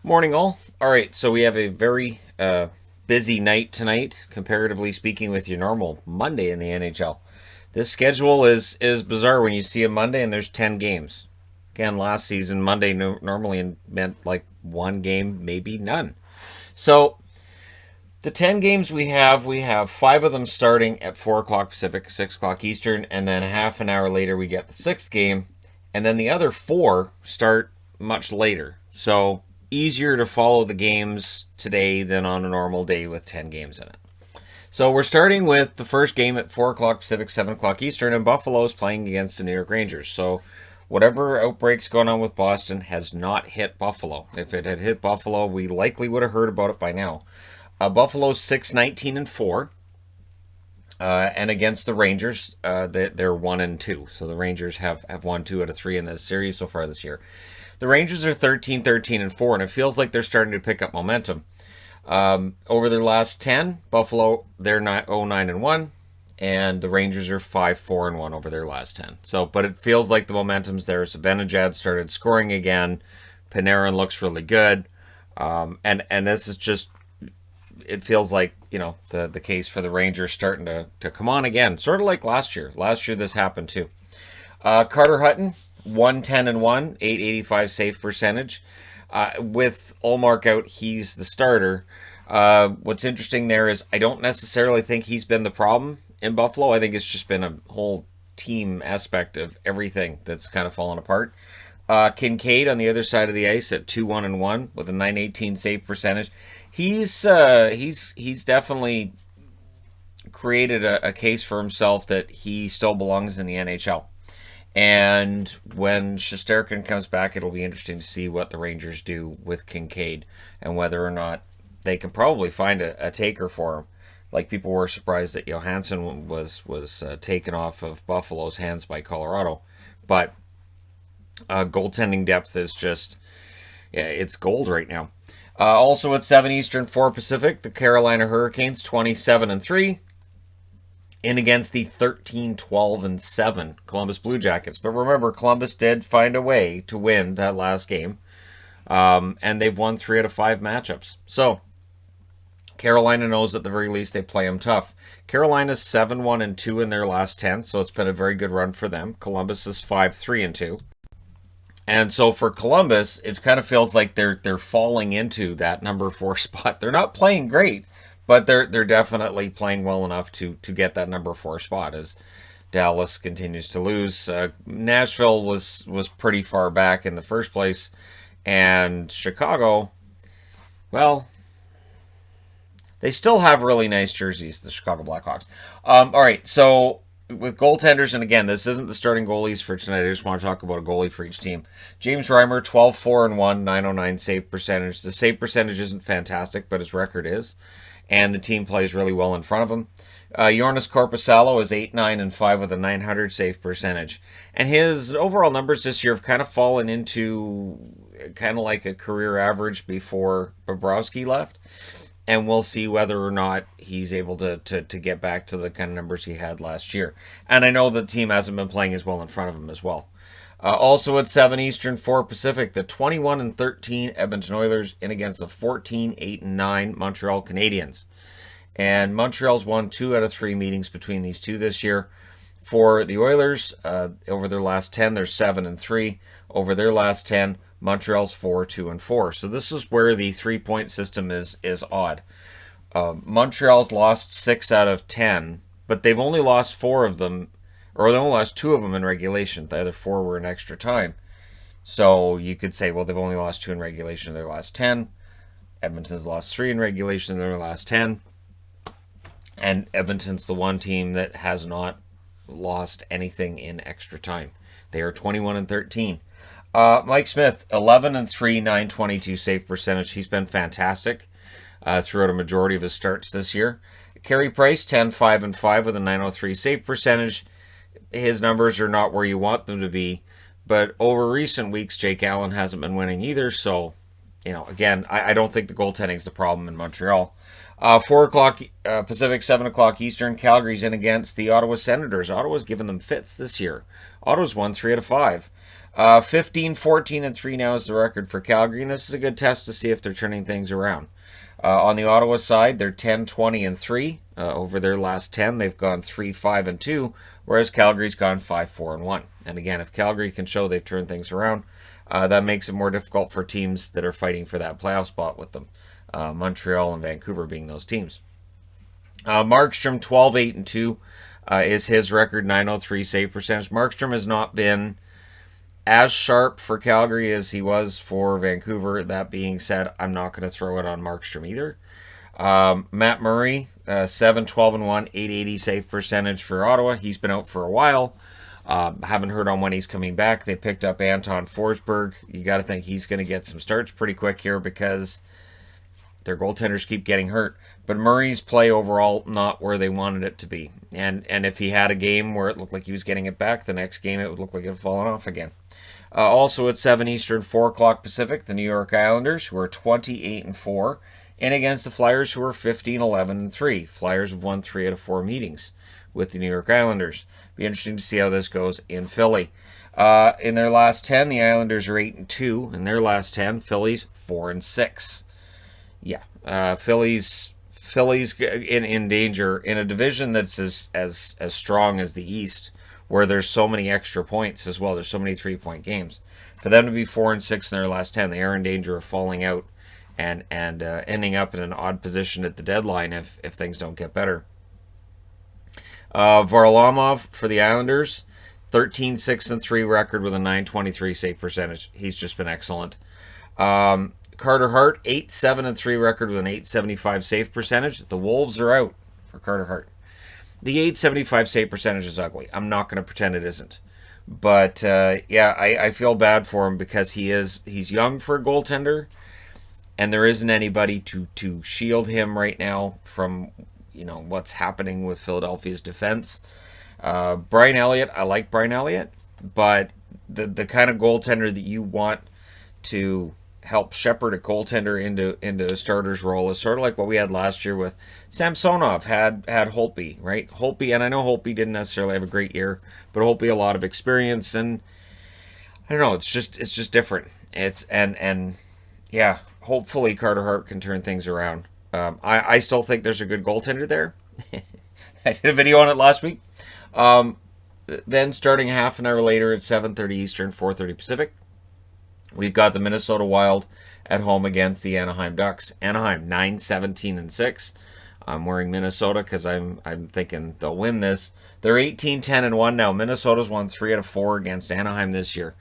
Morning, all. All right, so we have a very busy night tonight, comparatively speaking, with your normal Monday in the NHL. This schedule is bizarre when you see a Monday and there's 10 games. Again, last season, Monday normally meant like one game, maybe none. So the 10 games we have five of them starting at 4 o'clock Pacific, 6 o'clock Eastern, and then half an hour later we get the sixth game, and then the other four start much later. So easier to follow the games today than on a normal day with 10 games in it. So we're starting with the first game at 4 o'clock Pacific, 7 o'clock Eastern, and Buffalo is playing against the New York Rangers. So whatever outbreak's going on with Boston has not hit Buffalo. If it had hit Buffalo, we likely would have heard about it by now. Buffalo's 6-19-4. And against the Rangers, they're 1-2. So the Rangers have won 2 out of 3 in this series so far this year. The Rangers are 13-13-4, and it feels like they're starting to pick up momentum. Over their last 10, Buffalo, they're 0-9-1, and the Rangers are 5-4-1 over their last 10. So, but it feels like the momentum's there. Zibanejad started scoring again. Panarin looks really good. And this is just, it feels like, the case for the Rangers starting to come on again. Sort of like last year. Last year this happened too. Carter Hutton, 1-10-1, 885 save percentage. With Ullmark out, he's the starter. What's interesting there is I don't necessarily think he's been the problem in Buffalo. I think it's just been a whole team aspect of everything that's kind of fallen apart. Kincaid on the other side of the ice at 2-1-1 with a 918 save percentage. He's definitely created a case for himself that he still belongs in the NHL. And when Shesterkin comes back, it'll be interesting to see what the Rangers do with Kincaid and whether or not they can probably find a taker for him. Like, people were surprised that Johansson was taken off of Buffalo's hands by Colorado. But goaltending depth is just, it's gold right now. Also at 7 Eastern, 4 Pacific, the Carolina Hurricanes, 27-3. In against the 13-12-7 Columbus Blue Jackets. But remember, Columbus did find a way to win that last game. And they've won 3 out of 5 matchups. So, Carolina knows at the very least they play them tough. Carolina's 7-1-2 in their last 10, so it's been a very good run for them. Columbus is 5-3-2. And so for Columbus, it kind of feels like they're falling into that number 4 spot. They're not playing great, but they're definitely playing well enough to get that number 4 spot as Dallas continues to lose. Nashville was pretty far back in the first place, and Chicago, well, they still have really nice jerseys, the Chicago Blackhawks. All right, so with goaltenders, and again, this isn't the starting goalies for tonight. I just want to talk about a goalie for each team. James Reimer, 12-4-1, 909 save percentage. The save percentage isn't fantastic, but his record is. And the team plays really well in front of him. Joonas Korpisalo is 8-9-5 with a 900 save percentage. And his overall numbers this year have kind of fallen into kind of like a career average before Bobrovsky left. And we'll see whether or not he's able to get back to the kind of numbers he had last year. And I know the team hasn't been playing as well in front of him as well. Also at 7 Eastern, 4 Pacific, the 21-13 Edmonton Oilers in against the 14-8-9 Montreal Canadiens. And Montreal's won 2 out of 3 meetings between these two this year. For the Oilers, over their last 10, they're 7-3. Over their last 10, Montreal's 4-2-4. So this is where the 3-point system is odd. Montreal's lost 6 out of 10, but they've only lost 4 of them, or they only lost 2 of them in regulation. The other 4 were in extra time. So you could say, well, they've only lost 2 in regulation in their last 10. Edmonton's lost 3 in regulation in their last 10. And Edmonton's the one team that has not lost anything in extra time. They are 21-13. Mike Smith, 11-3, 922 save percentage. He's been fantastic throughout a majority of his starts this yeyear. Carey Price, 10-5-5 with a 903 save percentage. His numbers are not where you want them to be, but over recent weeks, Jake Allen hasn't been winning either. So, again, I don't think the goaltending's the problem in Montreal. 4 o'clock Pacific, 7 o'clock Eastern, Calgary's in against the Ottawa Senators. Ottawa's given them fits this year. Ottawa's won 3 out of 5. 15, 14, and 3 now is the record for Calgary, and this is a good test to see if they're turning things around. On the Ottawa side, they're 10, 20, and 3. Over their last 10, they've gone 3, 5, and 2, whereas Calgary's gone 5, 4, and 1. And again, if Calgary can show they've turned things around, that makes it more difficult for teams that are fighting for that playoff spot with them. Montreal and Vancouver being those teams. Markstrom, 12, 8, and 2 is his record, 903 save percentage. Markstrom has not been as sharp for Calgary as he was for Vancouver. That being said, I'm not going to throw it on Markstrom either. Matt Murray, 7, 12, and 1, 880 save percentage for Ottawa. He's been out for a while. Haven't heard on when he's coming back. They picked up Anton Forsberg. You got to think he's going to get some starts pretty quick here because their goaltenders keep getting hurt. But Murray's play overall not where they wanted it to be. And if he had a game where it looked like he was getting it back, the next game it would look like it had fallen off again. Also at 7 Eastern, 4 o'clock Pacific, the New York Islanders, who are 28 and 4, and against the Flyers, who are 15, 11, and 3. Flyers have won 3 out of 4 meetings with the New York Islanders. Be interesting to see how this goes in Philly. In their last 10, the Islanders are 8 and 2. In their last 10, Phillies 4 and 6. Yeah, Phillies in danger in a division that's as strong as the East, where there's so many extra points as well. There's so many 3-point games. For them to be 4 and 6 in their last 10, they are in danger of falling out and ending up in an odd position at the deadline if things don't get better. Varlamov for the Islanders, 13, 6, and 3 record with a 923 save percentage. He's just been excellent. Carter Hart, 8, 7, and 3 record with an 875 save percentage. The Wolves are out for Carter Hart. The 875 save percentage is ugly. I'm not going to pretend it isn't. But, yeah, I feel bad for him because he's young for a goaltender, and there isn't anybody to shield him right now from, what's happening with Philadelphia's defense. Brian Elliott, I like Brian Elliott, but the kind of goaltender that you want to help shepherd a goaltender into a starter's role is sort of like what we had last year with Samsonov had Holtby, right? Holtby, and I know Holtby didn't necessarily have a great year, but Holtby a lot of experience, and I don't know, it's just different. And yeah, hopefully Carter Hart can turn things around. I still think there's a good goaltender there. I did a video on it last week. Then starting half an hour later at 7:30 Eastern, 4:30 Pacific, we've got the Minnesota Wild at home against the Anaheim Ducks. Anaheim 9, 17, and 6. I'm wearing Minnesota because I'm thinking they'll win this. They're 18, 10, and 1 now. Minnesota's won 3 out of 4 against Anaheim this year.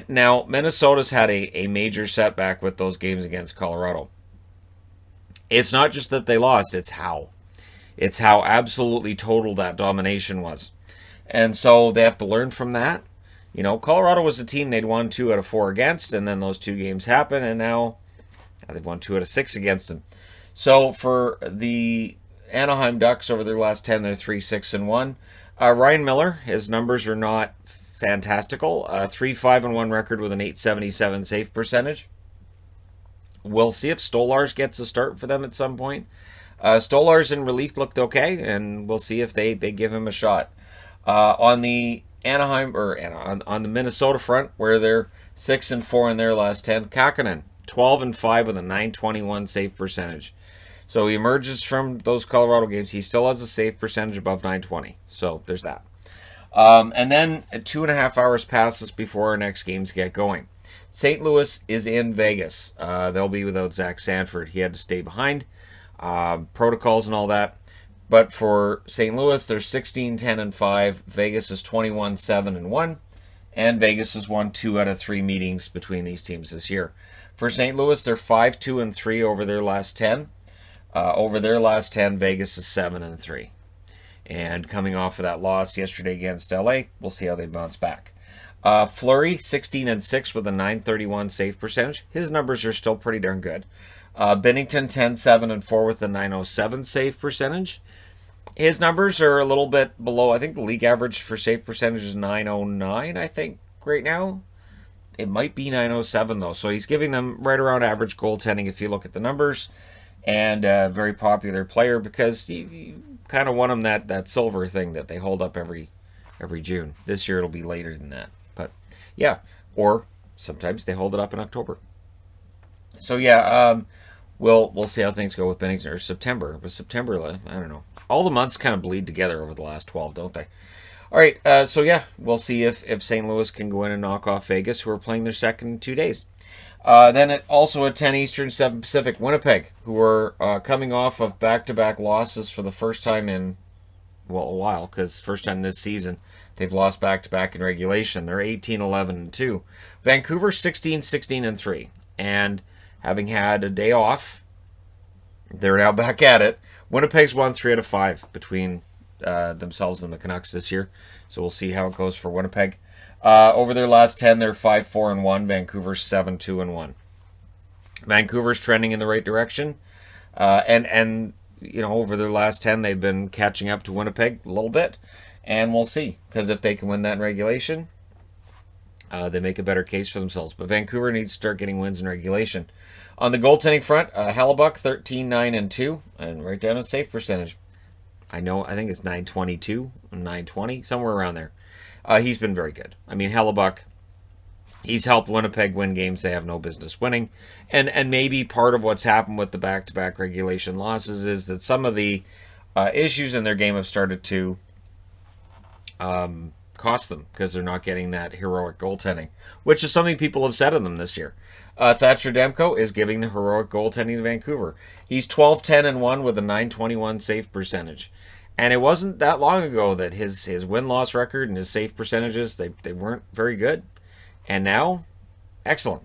Now, Minnesota's had a major setback with those games against Colorado. It's not just that they lost, it's how. It's how absolutely total that domination was. And so they have to learn from that. Colorado was a team they'd won 2 out of 4 against, and then those 2 games happened, and now they've won 2 out of 6 against them. So for the Anaheim Ducks over their last 10, they're 3, 6, and 1. Ryan Miller, his numbers are not fantastical. 3, 5, and 1 record with an 877 save percentage. We'll see if Stolarz gets a start for them at some point. Stolarz in relief looked okay, and we'll see if they give him a shot. On the Anaheim on the Minnesota front, where they're 6 and 4 in their last 10, Kakkonen 12 and 5 with a 921 save percentage. So he emerges from those Colorado games. He still has a save percentage above 920. So there's that. And then 2.5 hours passes before our next games get going. St. Louis is in Vegas. They'll be without Zach Sanford. He had to stay behind. Protocols and all that. But for St. Louis, they're 16, 10, and 5. Vegas is 21, 7, and 1. And Vegas has won 2 out of 3 meetings between these teams this year. For St. Louis, they're 5, 2, and 3 over their last 10. Over their last 10, Vegas is 7 and 3. And coming off of that loss yesterday against LA, we'll see how they bounce back. Fleury, 16 and 6 with a 931 save percentage. His numbers are still pretty darn good. Binnington, 10, 7, and 4 with a 907 save percentage. His numbers are a little bit below. I think the league average for save percentage is 909, I think, right now. It might be 907, though. So he's giving them right around average goaltending if you look at the numbers. And a very popular player because he kind of won him that silver thing that they hold up every June. This year it'll be later than that. But, yeah, or sometimes they hold it up in October. So yeah, we'll see how things go with Bennington, or September. But September, I don't know. All the months kind of bleed together over the last 12, don't they? All right, so yeah, we'll see if St. Louis can go in and knock off Vegas, who are playing their second in 2 days. Then also at 10 Eastern, 7 Pacific, Winnipeg, who are coming off of back-to-back losses for the first time in, well, a while, because first time this season they've lost back-to-back in regulation. They're 18-11-2. Vancouver 16-16-3. And having had a day off, they're now back at it. Winnipeg's won 3 out of 5 between themselves and the Canucks this year. So we'll see how it goes for Winnipeg. Over their last 10, they're 5-4-1. Vancouver's 7-2-1. Vancouver's trending in the right direction. And you know, over their last 10, they've been catching up to Winnipeg a little bit. And we'll see. Because if they can win that in regulation, they make a better case for themselves. But Vancouver needs to start getting wins in regulation. On the goaltending front, Hellebuck 13-9-2, and right down at save percentage. I think it's 922, 920, somewhere around there. He's been very good. I mean, Hellebuck, he's helped Winnipeg win games they have no business winning. And maybe part of what's happened with the back-to-back regulation losses is that some of the issues in their game have started to cost them because they're not getting that heroic goaltending, which is something people have said of them this year. Thatcher Demko is giving the heroic goaltending to Vancouver. He's 12-10-1 with a 921 save percentage. And it wasn't that long ago that his win-loss record and his save percentages, they weren't very good. And now, excellent.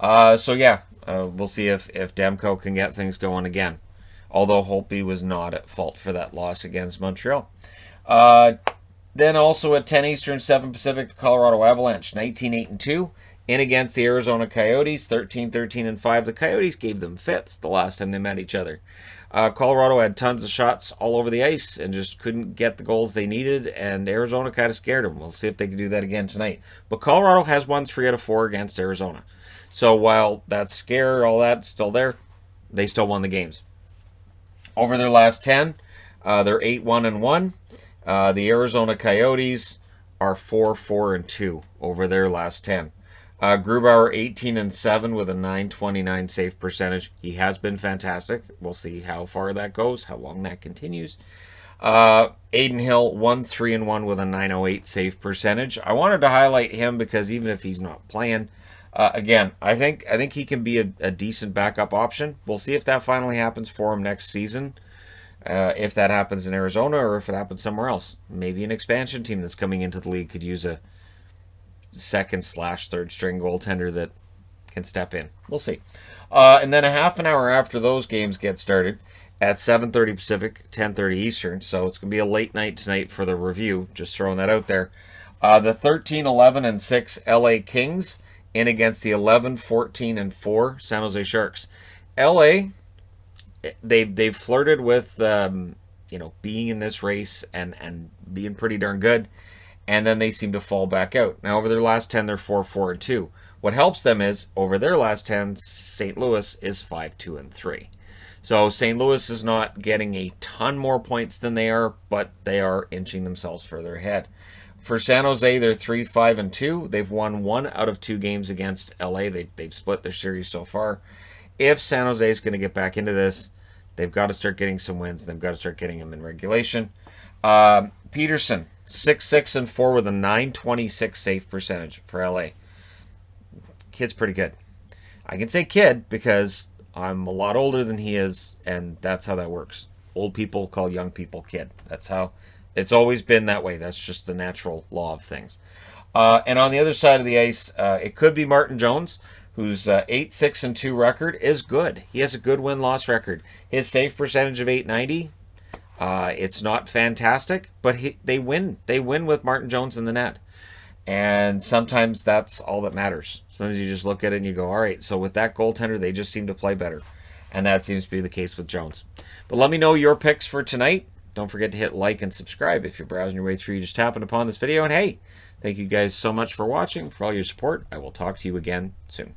So yeah, we'll see if Demko can get things going again. Although Holtby was not at fault for that loss against Montreal. Then also at 10 Eastern, 7 Pacific, the Colorado Avalanche, 19-8-2. In against the Arizona Coyotes, 13-13-5. The Coyotes gave them fits the last time they met each other. Colorado had tons of shots all over the ice and just couldn't get the goals they needed, and Arizona kind of scared them. We'll see if they can do that again tonight. But Colorado has won 3 out of 4 against Arizona. So while that scare, all that's still there, they still won the games. Over their last 10, they're 8-1-1. The Arizona Coyotes are 4-4-2 over their last 10. Grubauer 18-7 with a 929 save percentage. He has been fantastic. We'll see how far that goes, how long that continues. Adin Hill 1-3-1 with a 908 save percentage. I wanted to highlight him because even if he's not playing, again, I think he can be a decent backup option. We'll see if that finally happens for him next season. If that happens in Arizona or if it happens somewhere else. Maybe an expansion team that's coming into the league could use a second/third string goaltender that can step in. We'll see. And then a half an hour after those games get started at 7:30 Pacific, 10:30 Eastern. So it's going to be a late night tonight for the review. Just throwing that out there. The 13-11-6 LA Kings in against the 11-14-4 San Jose Sharks. LA, they've flirted with being in this race and being pretty darn good. And then they seem to fall back out. Now, over their last 10, they're 4-4-2. What helps them is, over their last 10, St. Louis is 5-2-3. So St. Louis is not getting a ton more points than they are, but they are inching themselves further ahead. For San Jose, they're 3-5-2. They've won 1 out of 2 games against LA. They've split their series so far. If San Jose is going to get back into this, they've got to start getting some wins. They've got to start getting them in regulation. Peterson, 6-6-4 with a 926 save percentage for LA. Kid's pretty good. I can say kid because I'm a lot older than he is, and that's how that works. Old people call young people kid. That's how it's always been that way. That's just the natural law of things. And on the other side of the ice, it could be Martin Jones, whose 8-6-2 record is good. He has a good win-loss record. His save percentage of 890. It's not fantastic, but they win. They win with Martin Jones in the net. And sometimes that's all that matters. Sometimes you just look at it and you go, all right, so with that goaltender, they just seem to play better. And that seems to be the case with Jones. But let me know your picks for tonight. Don't forget to hit like and subscribe if you're browsing your way through. You just happened upon this video. And hey, thank you guys so much for watching, for all your support. I will talk to you again soon.